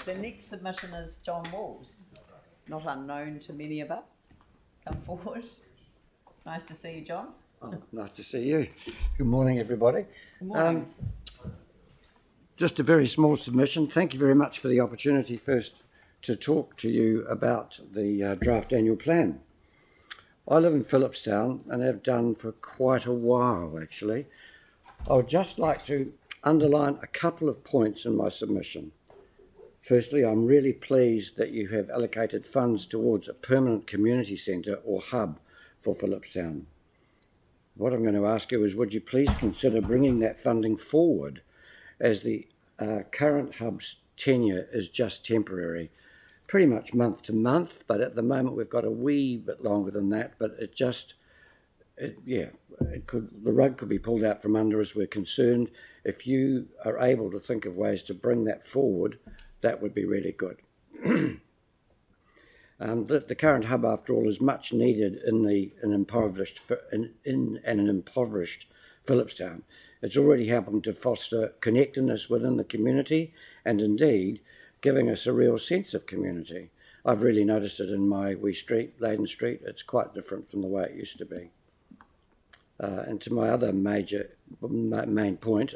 The next submission is John Walls, not unknown to many of us. Come forward. Nice to see you, John. Oh, nice to see you. Good morning, everybody. Good morning. Just a very small submission. Thank you very much for the opportunity first to talk to you about the draft annual plan. I live in Phillipstown and have done for quite a while, actually. I would just like to underline a couple of points in my submission. Firstly, I'm really pleased that you have allocated funds towards a permanent community centre or hub for Phillipstown. What I'm going to ask you is, would you please consider bringing that funding forward, as the current hub's tenure is just temporary, pretty much month to month, but at the moment we've got a wee bit longer than that, but the rug could be pulled out from under us, we're concerned. If you are able to think of ways to bring that forward, that would be really good. The current hub, after all, is much needed in an impoverished Phillipstown. It's already helping to foster connectedness within the community and indeed giving us a real sense of community. I've really noticed it in my wee street, Leyden Street. It's quite different from the way it used to be. And to my other main point,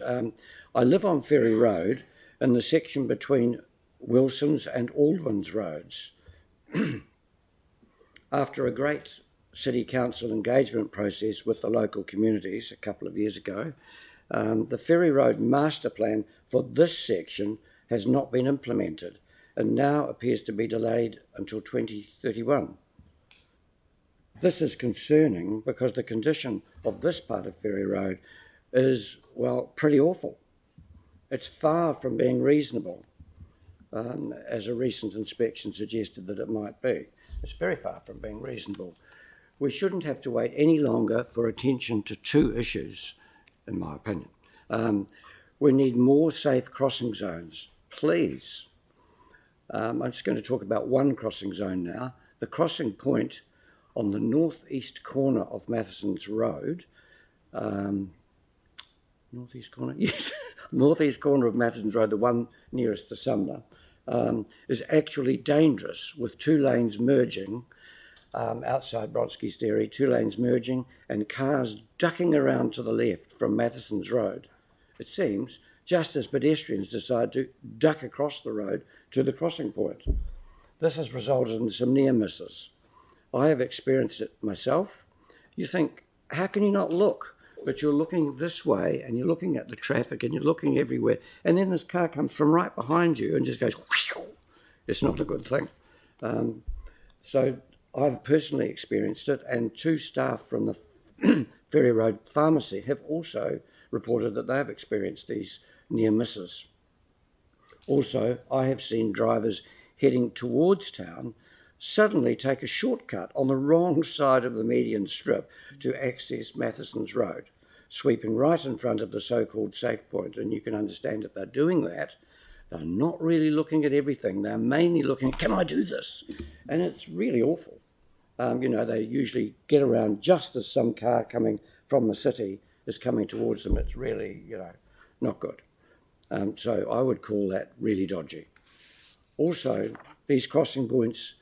I live on Ferry Road in the section between Wilson's and Aldwyn's roads. After a great City Council engagement process with the local communities a couple of years ago, the Ferry Road master plan for this section has not been implemented and now appears to be delayed until 2031. This is concerning because the condition of this part of Ferry Road is, well, pretty awful. It's far from being reasonable, as a recent inspection suggested that it might be. It's very far from being reasonable. We shouldn't have to wait any longer for attention to two issues, in my opinion. We need more safe crossing zones, please. I'm just going to talk about one crossing zone now. The crossing point on the northeast corner of Matheson's Road, northeast corner? Yes, northeast corner of Matheson's Road, the one nearest to Sumner, is actually dangerous, with two lanes merging outside Bronski's Dairy, two lanes merging and cars ducking around to the left from Matheson's Road. It seems just as pedestrians decide to duck across the road to the crossing point. This has resulted in some near misses. I have experienced it myself. You think, how can you not look? But you're looking this way and you're looking at the traffic and you're looking everywhere, and then this car comes from right behind you and just goes whew. It's not a good thing. So I've personally experienced it, and two staff from the Ferry Road Pharmacy have also reported that they've experienced these near misses. Also, I have seen drivers heading towards town suddenly take a shortcut on the wrong side of the median strip to access Matheson's Road, sweeping right in front of the so-called safe point. And you can understand that they're doing that. They're not really looking at everything. They're mainly looking, can I do this? And it's really awful. They usually get around just as some car coming from the city is coming towards them. It's really, not good. So I would call that really dodgy. Also, these crossing points,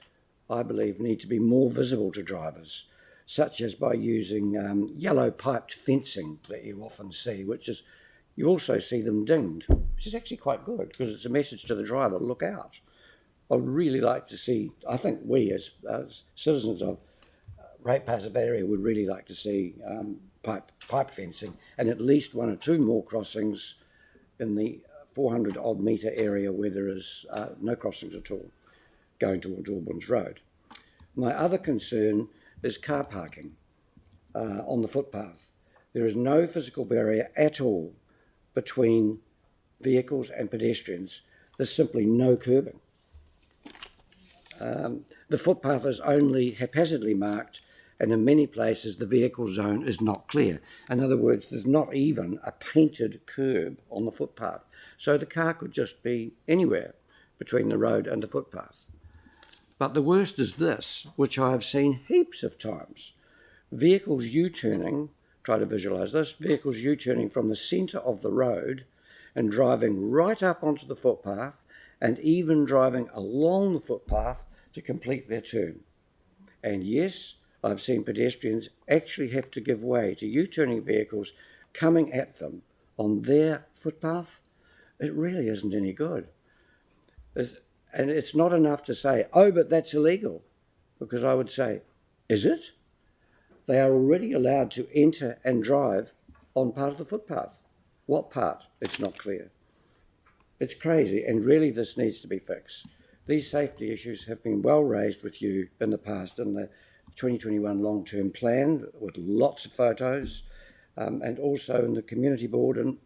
I believe, need to be more visible to drivers, such as by using yellow piped fencing that you often see, you also see them dinged, which is actually quite good because it's a message to the driver, look out. I'd really like to see, I think we as citizens of ratepayers of that area would really like to see pipe fencing and at least one or two more crossings in the 400 odd metre area where there is no crossings at all going towards Aldwyn's Road. My other concern is car parking on the footpath. There is no physical barrier at all between vehicles and pedestrians. There's simply no curbing. The footpath is only haphazardly marked, and in many places the vehicle zone is not clear. In other words, there's not even a painted curb on the footpath. So the car could just be anywhere between the road and the footpath. But the worst is this, which I have seen heaps of times. Vehicles U-turning, try to visualise this, vehicles U-turning from the centre of the road and driving right up onto the footpath and even driving along the footpath to complete their turn. And yes, I've seen pedestrians actually have to give way to U-turning vehicles coming at them on their footpath. It really isn't any good. And it's not enough to say, oh, but that's illegal, because I would say, is it? They are already allowed to enter and drive on part of the footpath. What part? It's not clear. It's crazy, and really this needs to be fixed. These safety issues have been well raised with you in the past in the 2021 long-term plan with lots of photos, and also in the community board and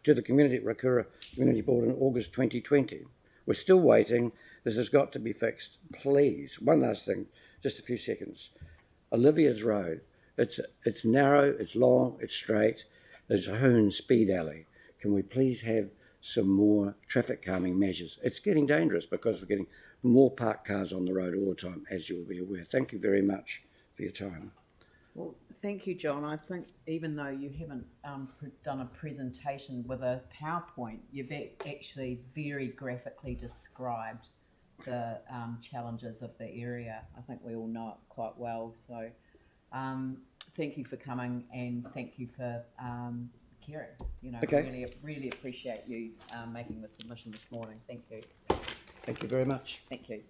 to the Rakura Community Board in August 2020. We're still waiting. This has got to be fixed, please. One last thing, just a few seconds. Olivia's Road, it's narrow, it's long, it's straight, it's a Hoon speed alley. Can we please have some more traffic calming measures? It's getting dangerous because we're getting more parked cars on the road all the time, as you'll be aware. Thank you very much for your time. Well, thank you, John. I think even though you haven't done a presentation with a PowerPoint, you've actually very graphically described the challenges of the area. I think we all know it quite well. So thank you for coming, and thank you for caring. You know, Okay. really appreciate you making the submission this morning. Thank you. Thank you very much. Thank you.